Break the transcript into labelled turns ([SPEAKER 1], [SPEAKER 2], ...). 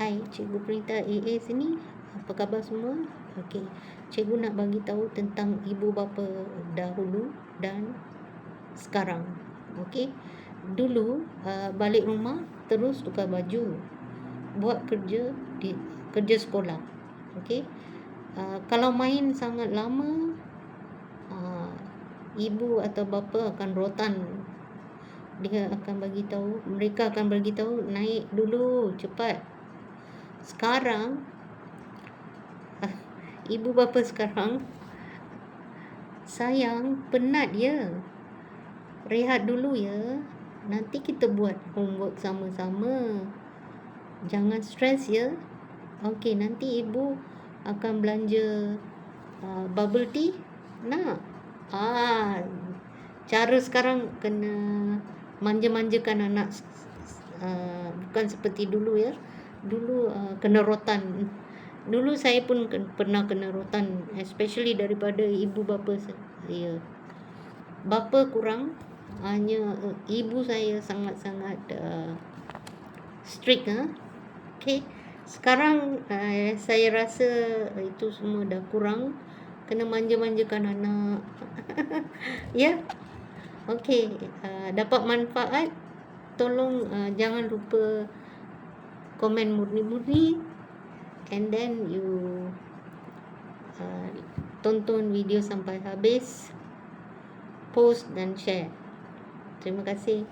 [SPEAKER 1] Hai, Cikgu Perinta AA sini. Apa khabar semua? Okey, Cikgu nak bagi tahu tentang ibu bapa dahulu dan sekarang. Okey. Dulu balik rumah terus tukar baju, buat kerja sekolah. Okey. Kalau main sangat lama, ibu atau bapa akan rotan. Mereka akan bagi tahu naik dulu cepat. Sekarang ibu bapa sekarang sayang, penat ya. Rehat dulu ya. Nanti kita buat homework sama-sama. Jangan stres ya. Okey, nanti ibu akan belanja bubble tea. Nak? Cara sekarang kena manja-manjakan anak, bukan seperti dulu ya. Dulu kena rotan. Dulu saya pun pernah kena rotan, especially daripada ibu bapa saya. Bapa kurang, hanya ibu saya sangat-sangat strict. Okey. Sekarang saya rasa itu semua dah kurang. Kena manja-manjakan anak. Ya. Okey, dapat manfaat, tolong jangan lupa komen murni-murni, and then you tonton video sampai habis, post dan share. Terima kasih.